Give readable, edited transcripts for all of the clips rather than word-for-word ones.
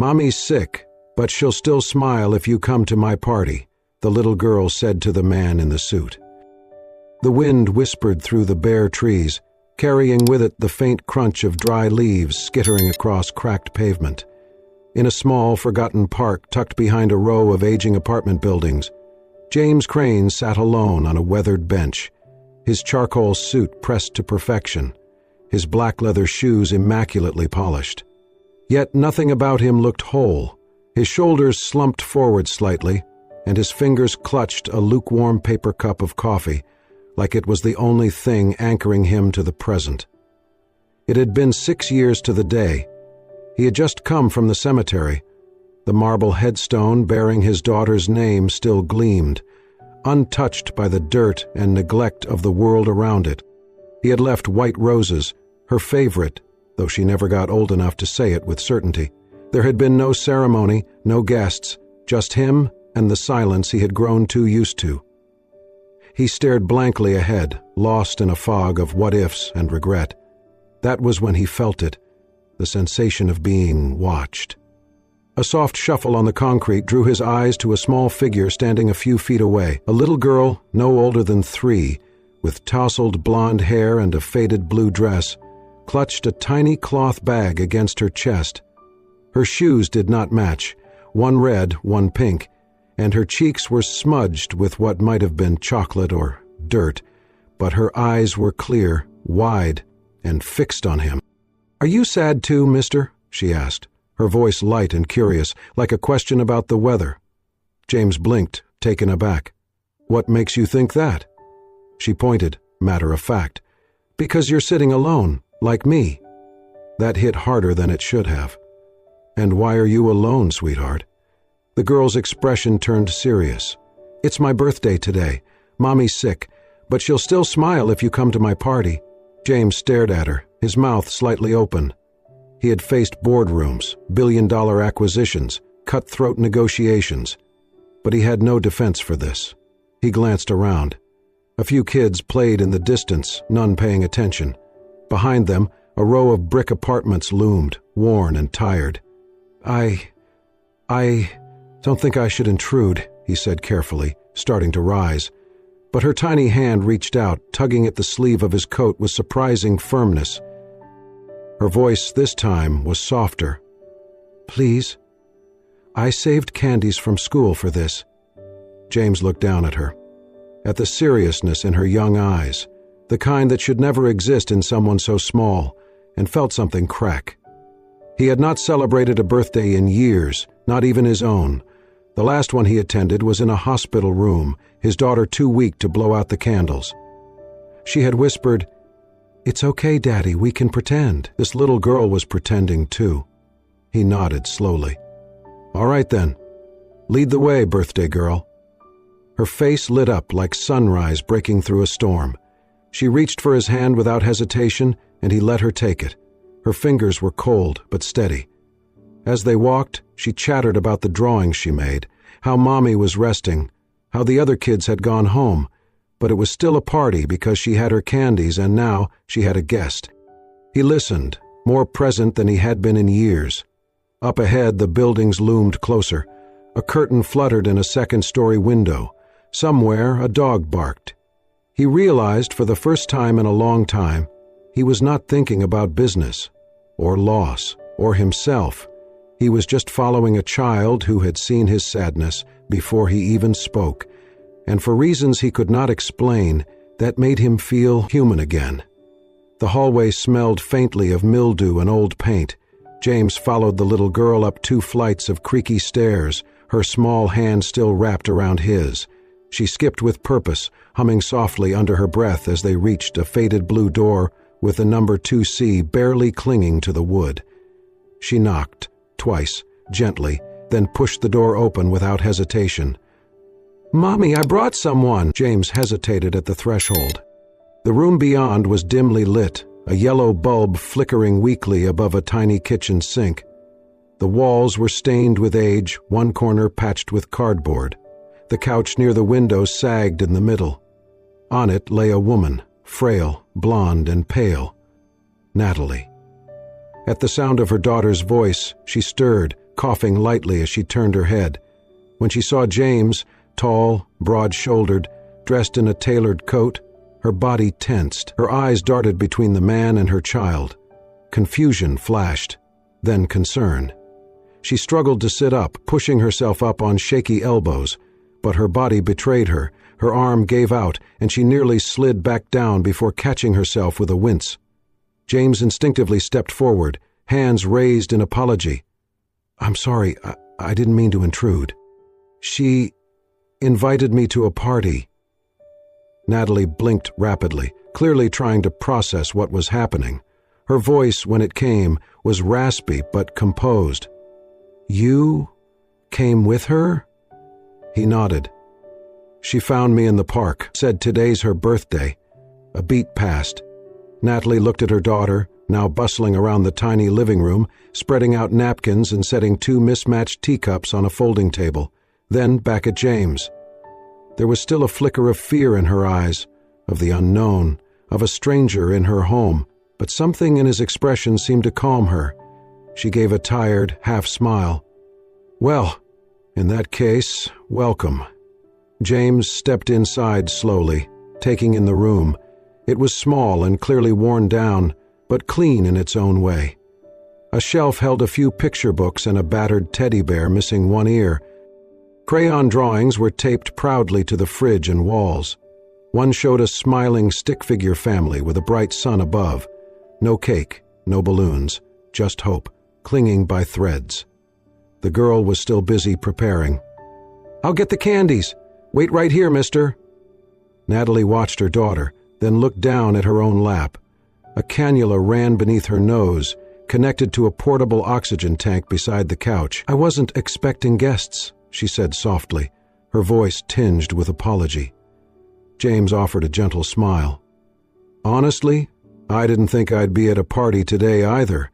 "Mommy's sick, but she'll still smile if you come to my party," the little girl said to the man in the suit. The wind whispered through the bare trees, carrying with it the faint crunch of dry leaves skittering across cracked pavement. In a small, forgotten park tucked behind a row of aging apartment buildings, James Crane sat alone on a weathered bench, his charcoal suit pressed to perfection, his black leather shoes immaculately polished. Yet nothing about him looked whole. His shoulders slumped forward slightly, and his fingers clutched a lukewarm paper cup of coffee, like it was the only thing anchoring him to the present. It had been 6 years to the day. He had just come from the cemetery. The marble headstone bearing his daughter's name still gleamed, untouched by the dirt and neglect of the world around it. He had left white roses, her favorite, though she never got old enough to say it with certainty. There had been no ceremony, no guests, just him and the silence he had grown too used to. He stared blankly ahead, lost in a fog of what-ifs and regret. That was when he felt it, the sensation of being watched. A soft shuffle on the concrete drew his eyes to a small figure standing a few feet away, a little girl no older than 3, with tousled blonde hair and a faded blue dress, clutched a tiny cloth bag against her chest. Her shoes did not match, one red, one pink, and her cheeks were smudged with what might have been chocolate or dirt, but her eyes were clear, wide, and fixed on him. "Are you sad too, mister?" she asked, her voice light and curious, like a question about the weather. James blinked, taken aback. "What makes you think that?" She pointed, matter of fact. "Because you're sitting alone, like me." That hit harder than it should have. "And why are you alone, sweetheart?" The girl's expression turned serious. "It's my birthday today. Mommy's sick, but she'll still smile if you come to my party." James stared at her, his mouth slightly open. He had faced boardrooms, billion-dollar acquisitions, cutthroat negotiations, but he had no defense for this. He glanced around. A few kids played in the distance, none paying attention. Behind them, a row of brick apartments loomed, worn and tired. I don't think I should intrude," he said carefully, starting to rise. But her tiny hand reached out, tugging at the sleeve of his coat with surprising firmness. Her voice this time was softer. "Please, I saved candies from school for this." James looked down at her, at the seriousness in her young eyes, the kind that should never exist in someone so small, and felt something crack. He had not celebrated a birthday in years, not even his own. The last one he attended was in a hospital room, his daughter too weak to blow out the candles. She had whispered, "It's okay, Daddy, we can pretend." This little girl was pretending too. He nodded slowly. "All right then. Lead the way, birthday girl." Her face lit up like sunrise breaking through a storm. She reached for his hand without hesitation, and he let her take it. Her fingers were cold but steady. As they walked, she chattered about the drawings she made, how Mommy was resting, how the other kids had gone home, but it was still a party because she had her candies and now she had a guest. He listened, more present than he had been in years. Up ahead, the buildings loomed closer. A curtain fluttered in a second-story window. Somewhere, a dog barked. He realized for the first time in a long time, he was not thinking about business, or loss, or himself. He was just following a child who had seen his sadness before he even spoke, and for reasons he could not explain, that made him feel human again. The hallway smelled faintly of mildew and old paint. James followed the little girl up 2 flights of creaky stairs, her small hand still wrapped around his. She skipped with purpose, humming softly under her breath as they reached a faded blue door with the number 2C barely clinging to the wood. She knocked, twice, gently, then pushed the door open without hesitation. "Mommy, I brought someone!" James hesitated at the threshold. The room beyond was dimly lit, a yellow bulb flickering weakly above a tiny kitchen sink. The walls were stained with age, one corner patched with cardboard. The couch near the window sagged in the middle. On it lay a woman, frail, blonde, and pale. Natalie. At the sound of her daughter's voice, she stirred, coughing lightly as she turned her head. When she saw James, tall, broad-shouldered, dressed in a tailored coat, her body tensed. Her eyes darted between the man and her child. Confusion flashed, then concern. She struggled to sit up, pushing herself up on shaky elbows, but her body betrayed her. Her arm gave out, and she nearly slid back down before catching herself with a wince. James instinctively stepped forward, hands raised in apology. "I'm sorry, I didn't mean to intrude. She invited me to a party." Natalie blinked rapidly, clearly trying to process what was happening. Her voice, when it came, was raspy but composed. "You came with her?" He nodded. "She found me in the park, said today's her birthday." A beat passed. Natalie looked at her daughter, now bustling around the tiny living room, spreading out napkins and setting 2 mismatched teacups on a folding table, then back at James. There was still a flicker of fear in her eyes, of the unknown, of a stranger in her home, but something in his expression seemed to calm her. She gave a tired, half-smile. "Well, in that case, welcome." James stepped inside slowly, taking in the room. It was small and clearly worn down, but clean in its own way. A shelf held a few picture books and a battered teddy bear missing one ear. Crayon drawings were taped proudly to the fridge and walls. One showed a smiling stick-figure family with a bright sun above. No cake, no balloons, just hope, clinging by threads. The girl was still busy preparing. "I'll get the candies. Wait right here, mister." Natalie watched her daughter, then looked down at her own lap. A cannula ran beneath her nose, connected to a portable oxygen tank beside the couch. "I wasn't expecting guests," she said softly, her voice tinged with apology. James offered a gentle smile. "Honestly, I didn't think I'd be at a party today either,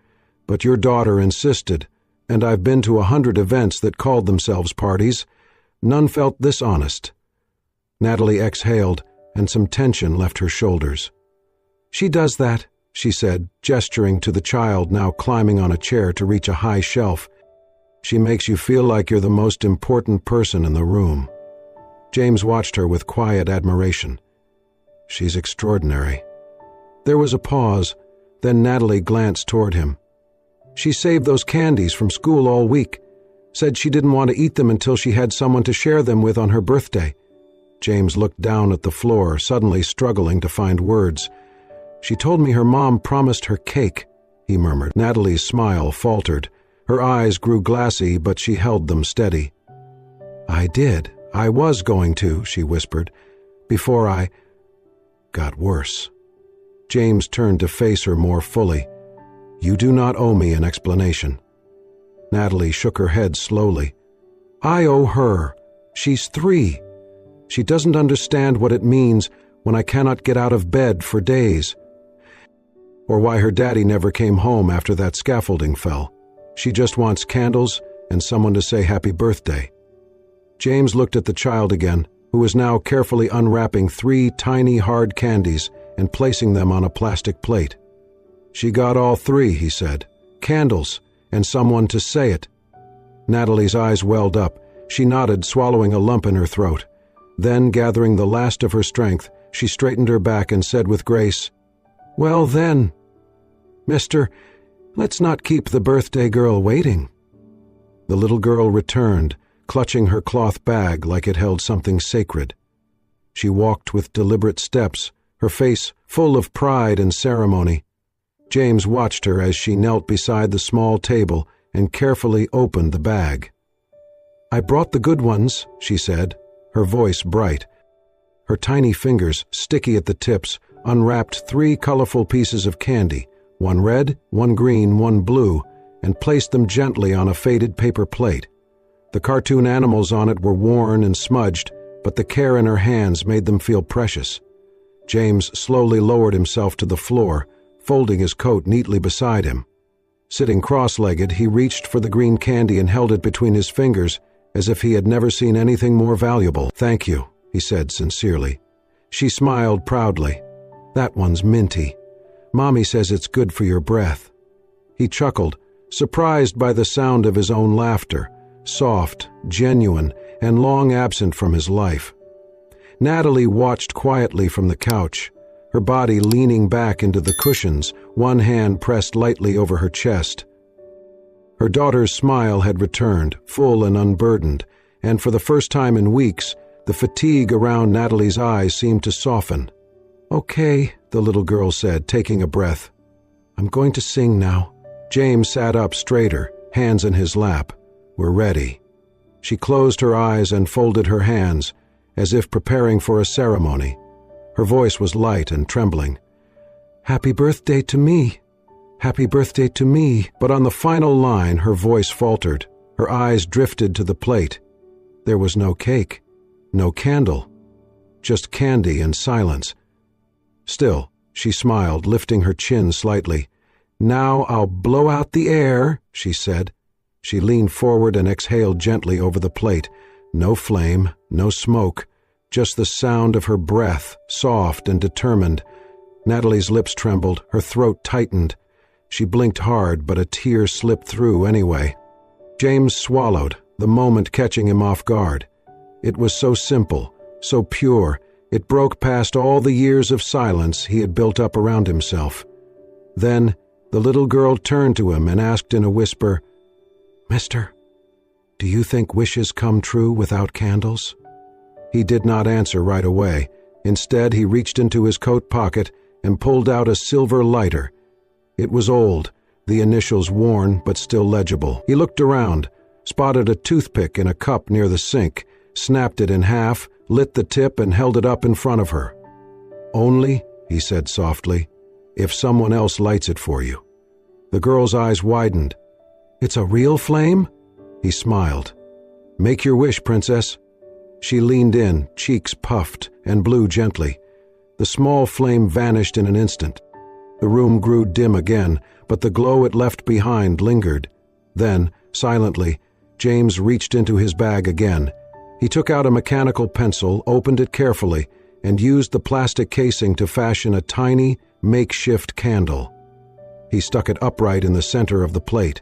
but your daughter insisted, and I've been to 100 events that called themselves parties. None felt this honest." Natalie exhaled, and some tension left her shoulders. "She does that," she said, gesturing to the child now climbing on a chair to reach a high shelf. "She makes you feel like you're the most important person in the room." James watched her with quiet admiration. "She's extraordinary." There was a pause, then Natalie glanced toward him. "She saved those candies from school all week. Said she didn't want to eat them until she had someone to share them with on her birthday." James looked down at the floor, suddenly struggling to find words. "She told me her mom promised her cake," he murmured. Natalie's smile faltered. Her eyes grew glassy, but she held them steady. I was going to," she whispered, "before I got worse." James turned to face her more fully. "You do not owe me an explanation." Natalie shook her head slowly. "I owe her. She's 3. She doesn't understand what it means when I cannot get out of bed for days, or why her daddy never came home after that scaffolding fell. She just wants candles and someone to say happy birthday." James looked at the child again, who was now carefully unwrapping 3 tiny hard candies and placing them on a plastic plate. "She got all 3, he said. Candles, and someone to say it." Natalie's eyes welled up. She nodded, swallowing a lump in her throat. Then, gathering the last of her strength, she straightened her back and said with grace, "Well then, mister, let's not keep the birthday girl waiting." The little girl returned, clutching her cloth bag like it held something sacred. She walked with deliberate steps, her face full of pride and ceremony. James watched her as she knelt beside the small table and carefully opened the bag. "I brought the good ones," she said, her voice bright. Her tiny fingers, sticky at the tips, unwrapped 3 colorful pieces of candy, one red, one green, one blue, and placed them gently on a faded paper plate. The cartoon animals on it were worn and smudged, but the care in her hands made them feel precious. James slowly lowered himself to the floor, folding his coat neatly beside him. Sitting cross-legged, he reached for the green candy and held it between his fingers, as if he had never seen anything more valuable. "Thank you," he said sincerely. She smiled proudly. "That one's minty. Mommy says it's good for your breath." He chuckled, surprised by the sound of his own laughter, soft, genuine, and long absent from his life. Natalie watched quietly from the couch, her body leaning back into the cushions, one hand pressed lightly over her chest. Her daughter's smile had returned, full and unburdened, and for the first time in weeks, the fatigue around Natalie's eyes seemed to soften. "Okay," the little girl said, taking a breath. "I'm going to sing now." James sat up straighter, hands in his lap. "We're ready." She closed her eyes and folded her hands, as if preparing for a ceremony. Her voice was light and trembling. "Happy birthday to me. Happy birthday to me." But on the final line, her voice faltered. Her eyes drifted to the plate. There was no cake, no candle, just candy and silence. Still, she smiled, lifting her chin slightly. "Now I'll blow out the air," she said. She leaned forward and exhaled gently over the plate. No flame, no smoke, just the sound of her breath, soft and determined. Natalie's lips trembled, her throat tightened. She blinked hard, but a tear slipped through anyway. James swallowed, the moment catching him off guard. It was so simple, so pure, it broke past all the years of silence he had built up around himself. Then the little girl turned to him and asked in a whisper, "Mister, do you think wishes come true without candles?" He did not answer right away. Instead, he reached into his coat pocket and pulled out a silver lighter. It was old, the initials worn but still legible. He looked around, spotted a toothpick in a cup near the sink, snapped it in half, lit the tip and held it up in front of her. "Only," he said softly, "if someone else lights it for you." The girl's eyes widened. "It's a real flame?" He smiled. "Make your wish, princess." She leaned in, cheeks puffed, and blew gently. The small flame vanished in an instant. The room grew dim again, but the glow it left behind lingered. Then, silently, James reached into his bag again. He took out a mechanical pencil, opened it carefully, and used the plastic casing to fashion a tiny, makeshift candle. He stuck it upright in the center of the plate.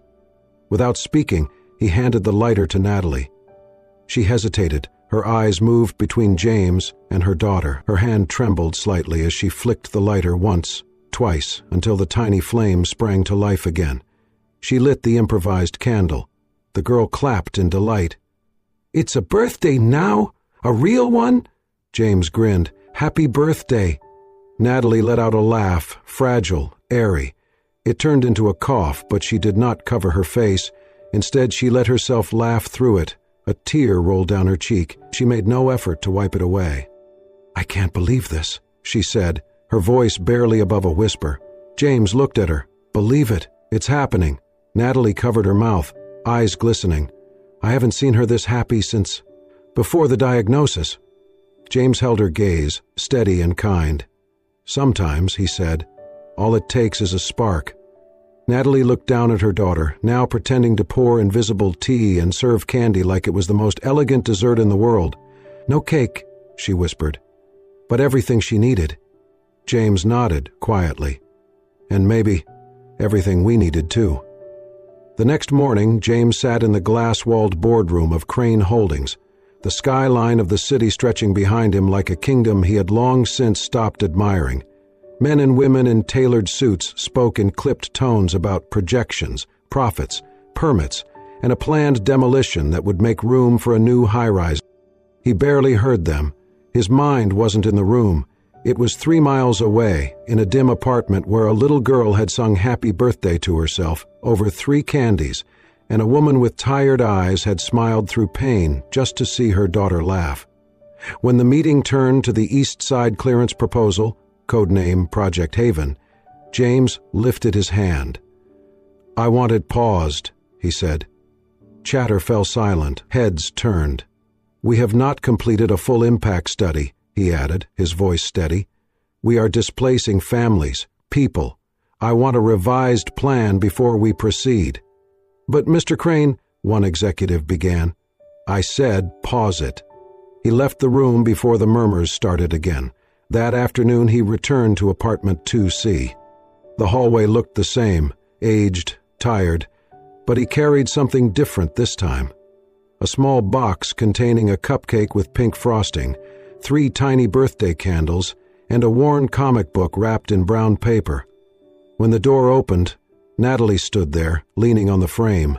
Without speaking, he handed the lighter to Natalie. She hesitated. Her eyes moved between James and her daughter. Her hand trembled slightly as she flicked the lighter once, twice, until the tiny flame sprang to life again. She lit the improvised candle. The girl clapped in delight. "It's a birthday now? A real one?" James grinned. "Happy birthday." Natalie let out a laugh, fragile, airy. It turned into a cough, but she did not cover her face. Instead, she let herself laugh through it. A tear rolled down her cheek. She made no effort to wipe it away. "I can't believe this," she said, her voice barely above a whisper. James looked at her. "Believe it. It's happening." Natalie covered her mouth, eyes glistening. "I haven't seen her this happy since before the diagnosis." James held her gaze, steady and kind. "Sometimes," he said, "all it takes is a spark." Natalie looked down at her daughter, now pretending to pour invisible tea and serve candy like it was the most elegant dessert in the world. "No cake," she whispered, "but everything she needed." James nodded quietly. "And maybe everything we needed too." The next morning, James sat in the glass-walled boardroom of Crane Holdings, the skyline of the city stretching behind him like a kingdom he had long since stopped admiring. Men and women in tailored suits spoke in clipped tones about projections, profits, permits, and a planned demolition that would make room for a new high-rise. He barely heard them. His mind wasn't in the room. It was 3 miles away, in a dim apartment where a little girl had sung happy birthday to herself over 3 candies, and a woman with tired eyes had smiled through pain just to see her daughter laugh. When the meeting turned to the East Side clearance proposal, codename Project Haven, James lifted his hand. "I want it paused," he said. Chatter fell silent, heads turned. "We have not completed a full impact study," he added, his voice steady. "We are displacing families, people. I want a revised plan before we proceed." "But Mr. Crane," one executive began. "I said pause it." He left the room before the murmurs started again. That afternoon he returned to apartment 2C. The hallway looked the same, aged, tired, but he carried something different this time. A small box containing a cupcake with pink frosting, 3 tiny birthday candles, and a worn comic book wrapped in brown paper. When the door opened, Natalie stood there, leaning on the frame.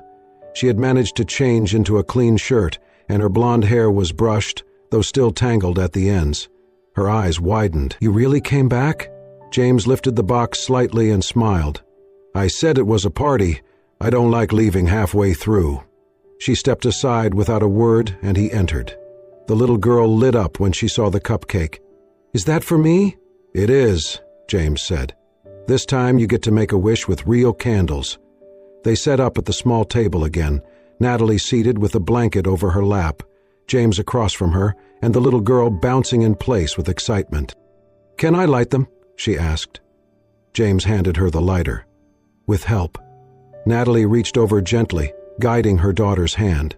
She had managed to change into a clean shirt, and her blonde hair was brushed, though still tangled at the ends. Her eyes widened. "You really came back?" James lifted the box slightly and smiled. "I said it was a party. I don't like leaving halfway through." She stepped aside without a word, and he entered. The little girl lit up when she saw the cupcake. "Is that for me?" "It is," James said. "This time you get to make a wish with real candles." They sat up at the small table again, Natalie seated with a blanket over her lap, James across from her, and the little girl bouncing in place with excitement. "Can I light them?" she asked. James handed her the lighter. With help. Natalie reached over gently, guiding her daughter's hand.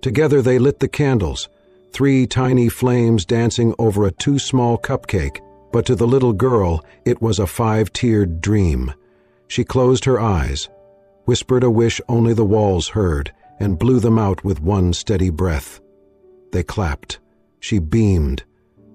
Together they lit the candles, 3 tiny flames dancing over a too small cupcake, but to the little girl it was a 5-tiered dream. She closed her eyes, whispered a wish only the walls heard, and blew them out with one steady breath. They clapped. She beamed.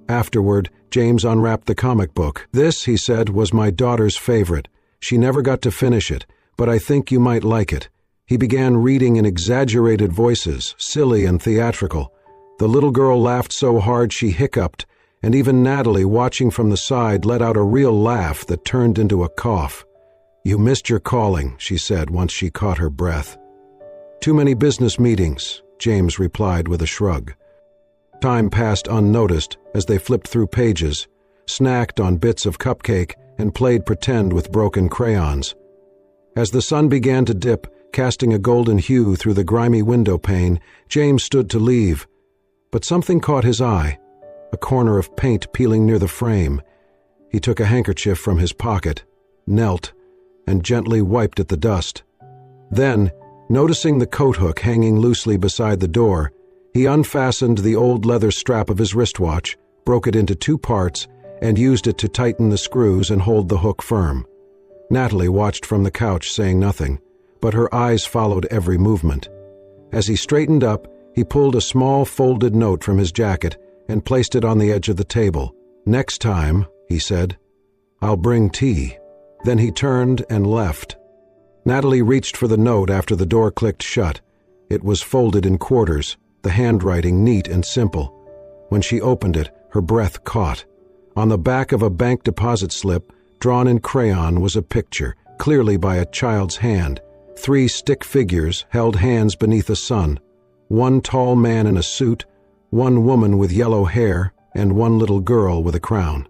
Afterward, James unwrapped the comic book. "This," he said, "was my daughter's favorite. She never got to finish it, but I think you might like it." He began reading in exaggerated voices, silly and theatrical. The little girl laughed so hard she hiccuped, and even Natalie, watching from the side, let out a real laugh that turned into a cough. "You missed your calling," she said once she caught her breath. "Too many business meetings," James replied with a shrug. Time passed unnoticed as they flipped through pages, snacked on bits of cupcake, and played pretend with broken crayons. As the sun began to dip, casting a golden hue through the grimy window pane, James stood to leave. But something caught his eye, a corner of paint peeling near the frame. He took a handkerchief from his pocket, knelt, and gently wiped at the dust. Then, noticing the coat hook hanging loosely beside the door, he unfastened the old leather strap of his wristwatch, broke it into 2 parts, and used it to tighten the screws and hold the hook firm. Natalie watched from the couch, saying nothing, but her eyes followed every movement. As he straightened up, he pulled a small folded note from his jacket and placed it on the edge of the table. "Next time," he said, "I'll bring tea." Then he turned and left. Natalie reached for the note after the door clicked shut. It was folded in quarters, the handwriting neat and simple. When she opened it, her breath caught. On the back of a bank deposit slip, drawn in crayon, was a picture, clearly by a child's hand. 3 stick figures held hands beneath a sun. 1 tall man in a suit, 1 woman with yellow hair, and 1 little girl with a crown.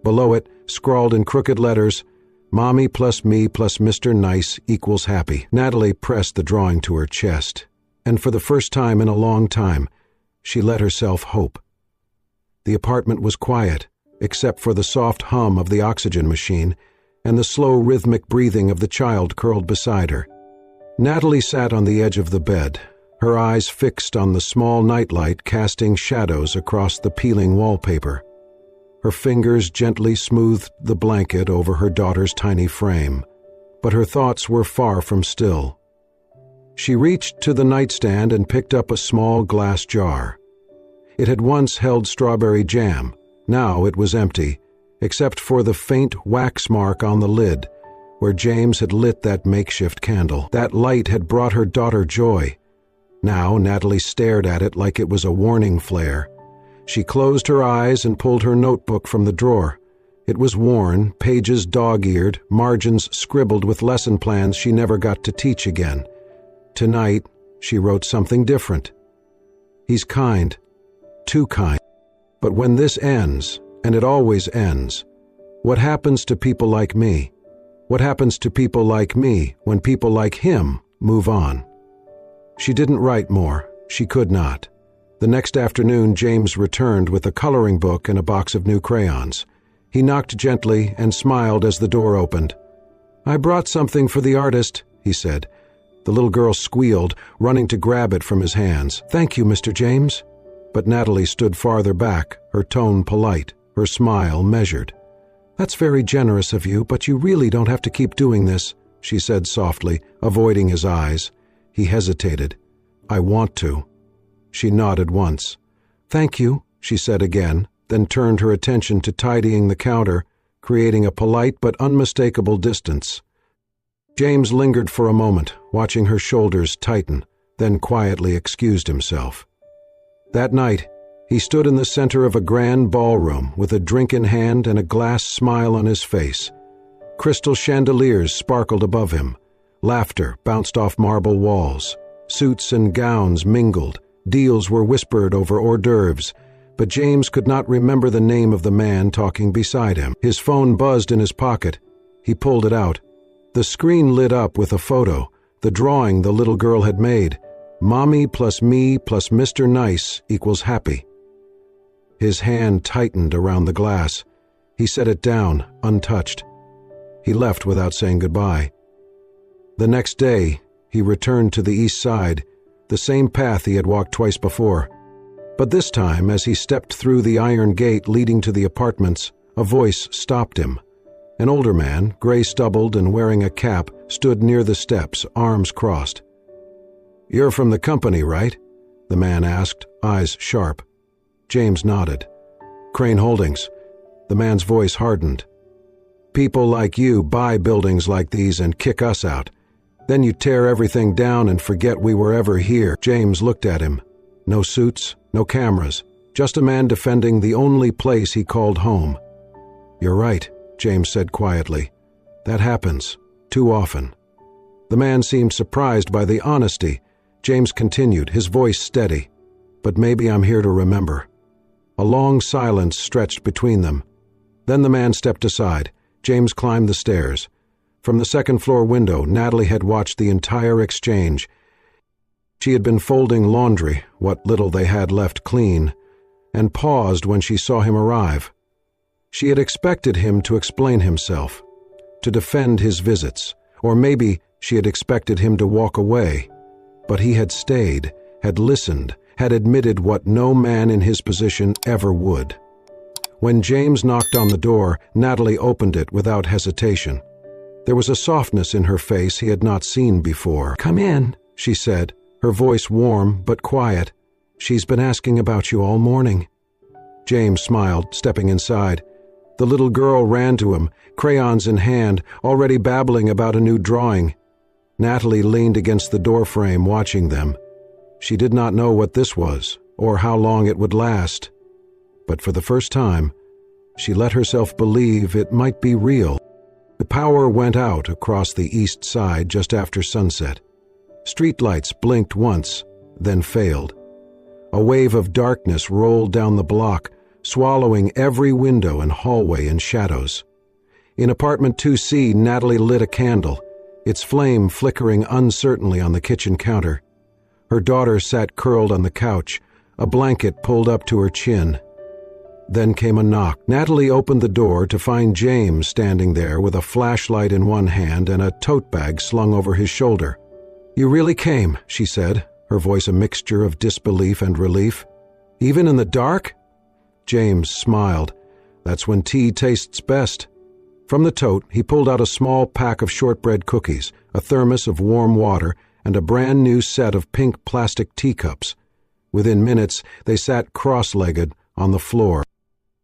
Below it, scrawled in crooked letters, "Mommy plus me plus Mr. Nice equals happy." Natalie pressed the drawing to her chest, and for the first time in a long time, she let herself hope. The apartment was quiet, except for the soft hum of the oxygen machine and the slow rhythmic breathing of the child curled beside her. Natalie sat on the edge of the bed, her eyes fixed on the small nightlight casting shadows across the peeling wallpaper. Her fingers gently smoothed the blanket over her daughter's tiny frame, but her thoughts were far from still. She reached to the nightstand and picked up a small glass jar. It had once held strawberry jam. Now it was empty, except for the faint wax mark on the lid, where James had lit that makeshift candle. That light had brought her daughter joy. Now Natalie stared at it like it was a warning flare. She closed her eyes and pulled her notebook from the drawer. It was worn, pages dog-eared, margins scribbled with lesson plans she never got to teach again. Tonight, she wrote something different. "He's kind, too kind. But when this ends, and it always ends, what happens to people like me? What happens to people like me when people like him move on?" She didn't write more. She could not. The next afternoon, James returned with a coloring book and a box of new crayons. He knocked gently and smiled as the door opened. "I brought something for the artist," he said. The little girl squealed, running to grab it from his hands. "Thank you, Mr. James." But Natalie stood farther back, her tone polite, her smile measured. "That's very generous of you, but you really don't have to keep doing this," she said softly, avoiding his eyes. He hesitated. "I want to." She nodded once. "Thank you," she said again, then turned her attention to tidying the counter, creating a polite but unmistakable distance. James lingered for a moment, watching her shoulders tighten, then quietly excused himself. That night, he stood in the center of a grand ballroom with a drink in hand and a glass smile on his face. Crystal chandeliers sparkled above him. Laughter bounced off marble walls. Suits and gowns mingled. Deals were whispered over hors d'oeuvres, but James could not remember the name of the man talking beside him. His phone buzzed in his pocket. He pulled it out. The screen lit up with a photo, the drawing the little girl had made. Mommy plus me plus Mr. Nice equals happy. His hand tightened around the glass. He set it down, untouched. He left without saying goodbye. The next day, he returned to the east side, the same path he had walked twice before. But this time, as he stepped through the iron gate leading to the apartments, a voice stopped him. An older man, gray-stubbled and wearing a cap, stood near the steps, arms crossed. "You're from the company, right?" the man asked, eyes sharp. James nodded. "Crane Holdings." The man's voice hardened. "People like you buy buildings like these and kick us out. Then you tear everything down and forget we were ever here." James looked at him. No suits, no cameras, just a man defending the only place he called home. "You're right," James said quietly. "That happens, too often." The man seemed surprised by the honesty. James continued, his voice steady. "But maybe I'm here to remember." A long silence stretched between them. Then the man stepped aside. James climbed the stairs. From the second-floor window, Natalie had watched the entire exchange. She had been folding laundry, what little they had left clean, and paused when she saw him arrive. She had expected him to explain himself, to defend his visits, or maybe she had expected him to walk away. But he had stayed, had listened, had admitted what no man in his position ever would. When James knocked on the door, Natalie opened it without hesitation. There was a softness in her face he had not seen before. "Come in," she said, her voice warm but quiet. "She's been asking about you all morning." James smiled, stepping inside. The little girl ran to him, crayons in hand, already babbling about a new drawing. Natalie leaned against the doorframe, watching them. She did not know what this was, or how long it would last. But for the first time, she let herself believe it might be real. The power went out across the east side just after sunset. Streetlights blinked once, then failed. A wave of darkness rolled down the block, swallowing every window and hallway in shadows. In apartment 2C, Natalie lit a candle, its flame flickering uncertainly on the kitchen counter. Her daughter sat curled on the couch, a blanket pulled up to her chin. Then came a knock. Natalie opened the door to find James standing there with a flashlight in one hand and a tote bag slung over his shoulder. "You really came," she said, her voice a mixture of disbelief and relief. "Even in the dark?" James smiled. "That's when tea tastes best." From the tote, he pulled out a small pack of shortbread cookies, a thermos of warm water, and a brand new set of pink plastic teacups. Within minutes, they sat cross-legged on the floor.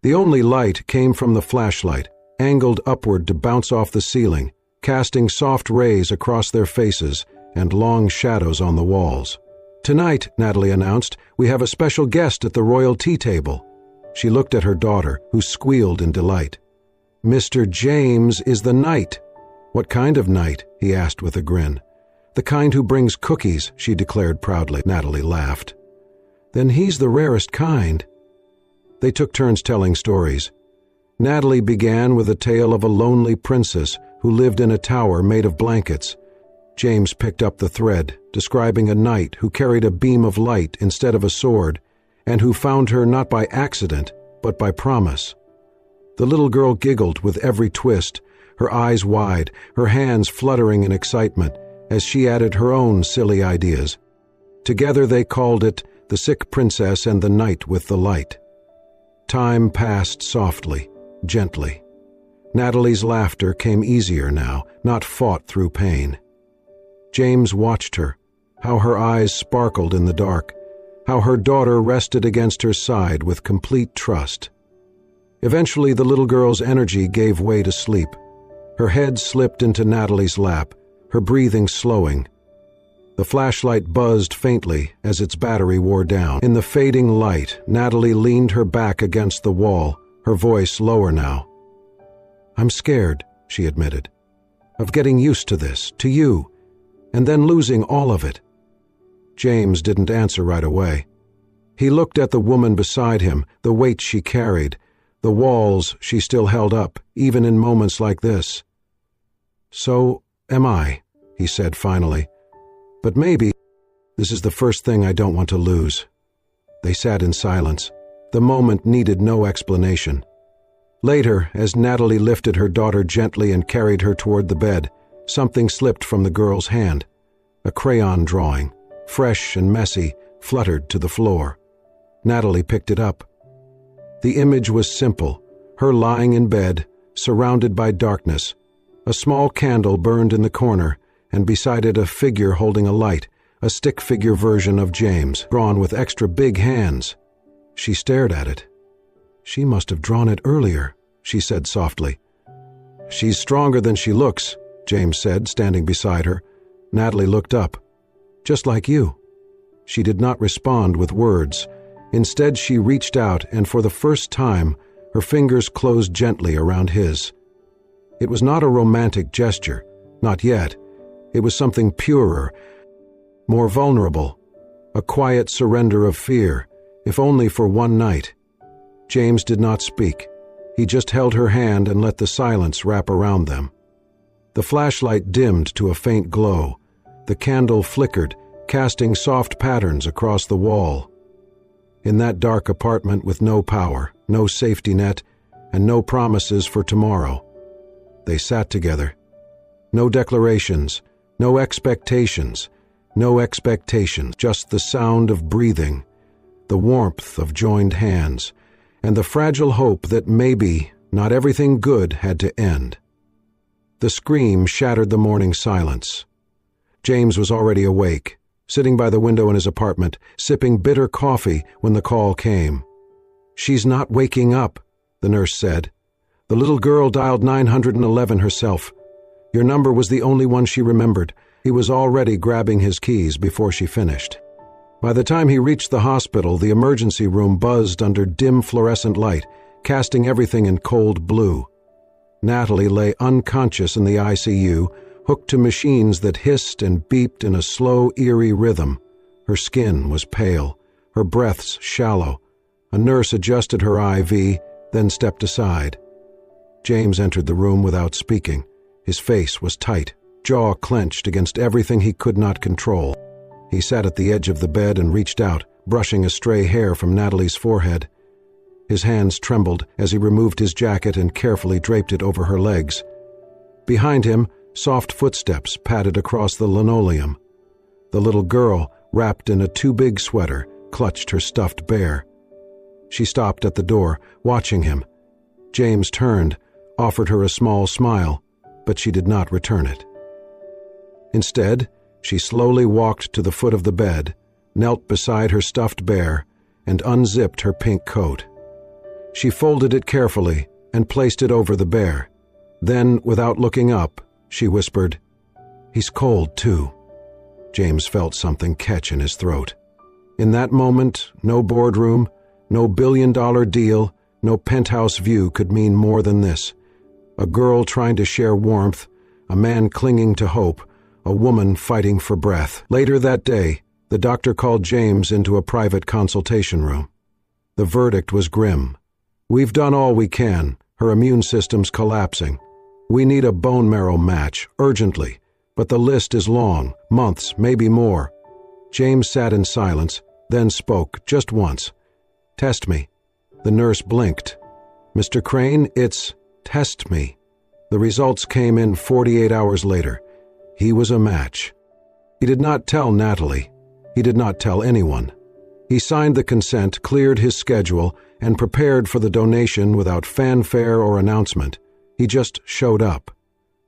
The only light came from the flashlight, angled upward to bounce off the ceiling, casting soft rays across their faces and long shadows on the walls. "Tonight," Natalie announced, "we have a special guest at the royal tea table." She looked at her daughter, who squealed in delight. "Mr. James is the knight." "What kind of knight?" he asked with a grin. "The kind who brings cookies," she declared proudly. Natalie laughed. "Then he's the rarest kind." They took turns telling stories. Natalie began with a tale of a lonely princess who lived in a tower made of blankets. James picked up the thread, describing a knight who carried a beam of light instead of a sword, and who found her not by accident, but by promise. The little girl giggled with every twist, her eyes wide, her hands fluttering in excitement, as she added her own silly ideas. Together they called it The Sick Princess and the Knight with the Light. Time passed softly, gently. Natalie's laughter came easier now, not fought through pain. James watched her, how her eyes sparkled in the dark, how her daughter rested against her side with complete trust. Eventually, the little girl's energy gave way to sleep. Her head slipped into Natalie's lap, her breathing slowing. The flashlight buzzed faintly as its battery wore down. In the fading light, Natalie leaned her back against the wall, her voice lower now. "I'm scared," she admitted, "of getting used to this, to you, and then losing all of it." James didn't answer right away. He looked at the woman beside him, the weight she carried, the walls she still held up, even in moments like this. "So am I," he said finally. "But maybe this is the first thing I don't want to lose." They sat in silence. The moment needed no explanation. Later, as Natalie lifted her daughter gently and carried her toward the bed, something slipped from the girl's hand. A crayon drawing, fresh and messy, fluttered to the floor. Natalie picked it up. The image was simple, her lying in bed, surrounded by darkness. A small candle burned in the corner, and beside it a figure holding a light, a stick figure version of James, drawn with extra big hands. She stared at it. "She must have drawn it earlier," she said softly. "She's stronger than she looks," James said, standing beside her. Natalie looked up. "Just like you." She did not respond with words. Instead, she reached out, and for the first time, her fingers closed gently around his. It was not a romantic gesture, not yet. It was something purer, more vulnerable, a quiet surrender of fear, if only for one night. James did not speak. He just held her hand and let the silence wrap around them. The flashlight dimmed to a faint glow. The candle flickered, casting soft patterns across the wall. In that dark apartment with no power, no safety net, and no promises for tomorrow, they sat together. No declarations, no expectations, just the sound of breathing, the warmth of joined hands, and the fragile hope that maybe not everything good had to end. The scream shattered the morning silence. James was already awake, sitting by the window in his apartment, sipping bitter coffee when the call came. "She's not waking up," the nurse said. "The little girl dialed 911 herself. Your number was the only one she remembered." He was already grabbing his keys before she finished. By the time he reached the hospital, the emergency room buzzed under dim fluorescent light, casting everything in cold blue. Natalie lay unconscious in the ICU, hooked to machines that hissed and beeped in a slow, eerie rhythm. Her skin was pale, her breaths shallow. A nurse adjusted her IV, then stepped aside. James entered the room without speaking. His face was tight, jaw clenched against everything he could not control. He sat at the edge of the bed and reached out, brushing a stray hair from Natalie's forehead. His hands trembled as he removed his jacket and carefully draped it over her legs. Behind him, soft footsteps padded across the linoleum. The little girl, wrapped in a too-big sweater, clutched her stuffed bear. She stopped at the door, watching him. James turned, offered her a small smile, but she did not return it. Instead, she slowly walked to the foot of the bed, knelt beside her stuffed bear, and unzipped her pink coat. She folded it carefully and placed it over the bear. Then, without looking up, she whispered, "He's cold, too." James felt something catch in his throat. In that moment, no boardroom, no billion-dollar deal, no penthouse view could mean more than this. A girl trying to share warmth, a man clinging to hope, a woman fighting for breath. Later that day, the doctor called James into a private consultation room. The verdict was grim. "We've done all we can. Her immune system's collapsing. We need a bone marrow match, urgently, but the list is long, months, maybe more." James sat in silence, then spoke, just once. "Test me." The nurse blinked. "Mr. Crane, it's test me." The results came in 48 hours later. He was a match. He did not tell Natalie. He did not tell anyone. He signed the consent, cleared his schedule, and prepared for the donation without fanfare or announcement. He just showed up.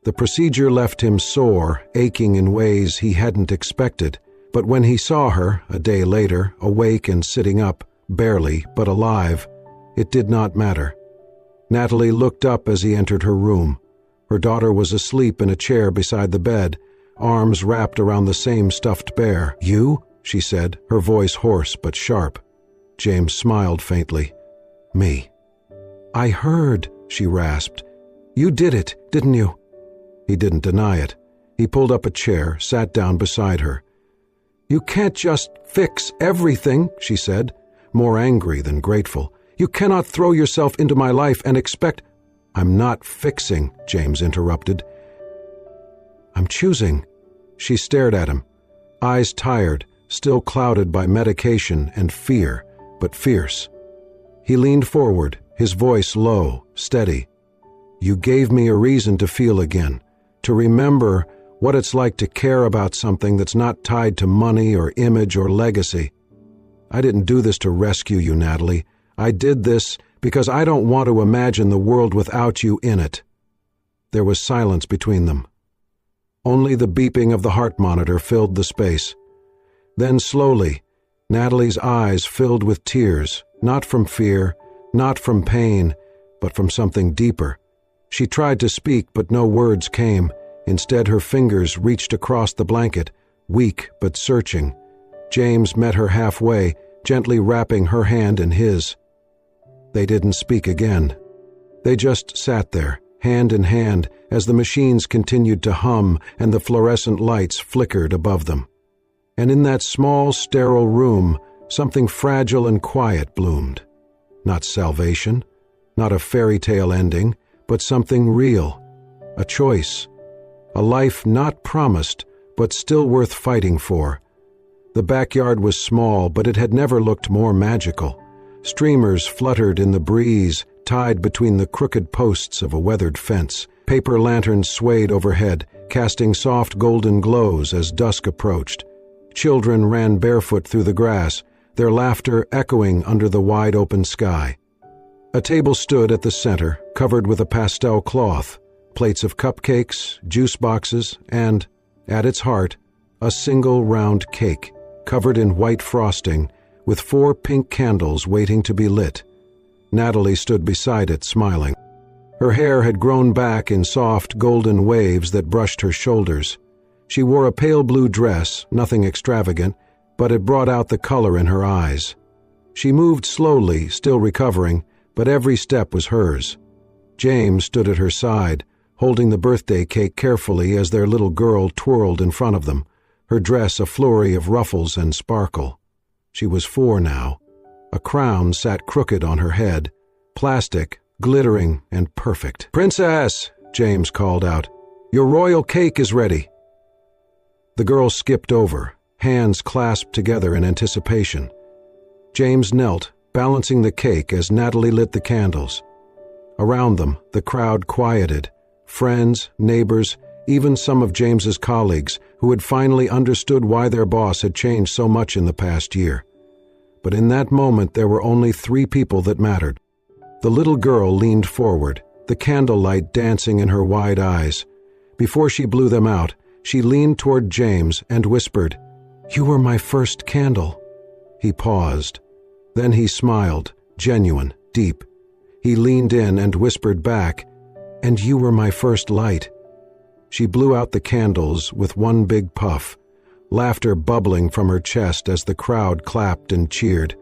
The procedure left him sore, aching in ways he hadn't expected, but when he saw her, a day later, awake and sitting up, barely, but alive, it did not matter. Natalie looked up as he entered her room. Her daughter was asleep in a chair beside the bed, arms wrapped around the same stuffed bear. "You?" she said, her voice hoarse but sharp. James smiled faintly. "Me." "I heard," she rasped. "You did it, didn't you?" He didn't deny it. He pulled up a chair, sat down beside her. "You can't just fix everything," she said, more angry than grateful. "You cannot throw yourself into my life and expect—" "I'm not fixing," James interrupted. "I'm choosing." She stared at him, eyes tired, still clouded by medication and fear, but fierce. He leaned forward, his voice low, steady. "You gave me a reason to feel again, to remember what it's like to care about something that's not tied to money or image or legacy. I didn't do this to rescue you, Natalie. I did this because I don't want to imagine the world without you in it." There was silence between them. Only the beeping of the heart monitor filled the space. Then slowly, Natalie's eyes filled with tears, not from fear, not from pain, but from something deeper. She tried to speak, but no words came. Instead, her fingers reached across the blanket, weak but searching. James met her halfway, gently wrapping her hand in his. They didn't speak again. They just sat there, hand in hand, as the machines continued to hum and the fluorescent lights flickered above them. And in that small, sterile room, something fragile and quiet bloomed. Not salvation, not a fairy tale ending, but something real. A choice. A life not promised, but still worth fighting for. The backyard was small, but it had never looked more magical. Streamers fluttered in the breeze, tied between the crooked posts of a weathered fence. Paper lanterns swayed overhead, casting soft golden glows as dusk approached. Children ran barefoot through the grass, their laughter echoing under the wide-open sky. A table stood at the center, covered with a pastel cloth, plates of cupcakes, juice boxes, and, at its heart, a single round cake, covered in white frosting, with 4 pink candles waiting to be lit. Natalie stood beside it, smiling. Her hair had grown back in soft, golden waves that brushed her shoulders. She wore a pale blue dress, nothing extravagant, but it brought out the color in her eyes. She moved slowly, still recovering, but every step was hers. James stood at her side, holding the birthday cake carefully as their little girl twirled in front of them, her dress a flurry of ruffles and sparkle. She was 4 now. A crown sat crooked on her head, plastic, glittering, and perfect. "Princess!" James called out. "Your royal cake is ready." The girl skipped over, hands clasped together in anticipation. James knelt, balancing the cake as Natalie lit the candles. Around them, the crowd quieted. Friends, neighbors, even some of James's colleagues who had finally understood why their boss had changed so much in the past year. But in that moment there were only 3 people that mattered. The little girl leaned forward, the candlelight dancing in her wide eyes. Before she blew them out, she leaned toward James and whispered, "You were my first candle." He paused. Then he smiled, genuine, deep. He leaned in and whispered back, "And you were my first light." She blew out the candles with one big puff, laughter bubbling from her chest as the crowd clapped and cheered.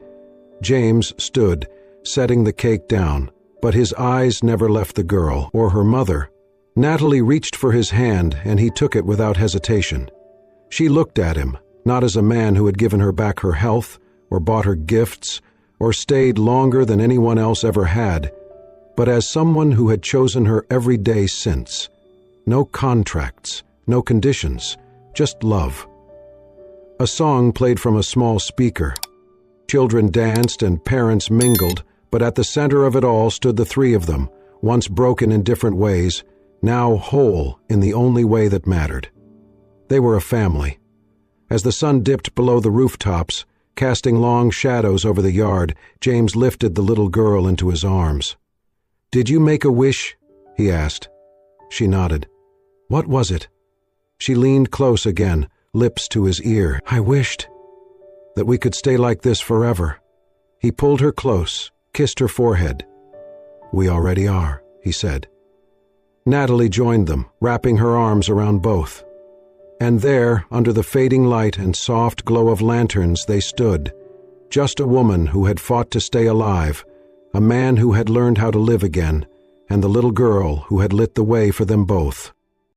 James stood, setting the cake down, but his eyes never left the girl or her mother. Natalie reached for his hand, and he took it without hesitation. She looked at him, not as a man who had given her back her health, or bought her gifts, or stayed longer than anyone else ever had, but as someone who had chosen her every day since. No contracts, no conditions, just love. A song played from a small speaker. Children danced and parents mingled, but at the center of it all stood the 3 of them, once broken in different ways, now whole in the only way that mattered. They were a family. As the sun dipped below the rooftops, casting long shadows over the yard, James lifted the little girl into his arms. "Did you make a wish?" he asked. She nodded. What was it? She leaned close again, lips to his ear. I wished that we could stay like this forever. He pulled her close, kissed her forehead. We already are, he said. Natalie joined them, wrapping her arms around both. And there, under the fading light and soft glow of lanterns, they stood, just a woman who had fought to stay alive, a man who had learned how to live again, and the little girl who had lit the way for them both.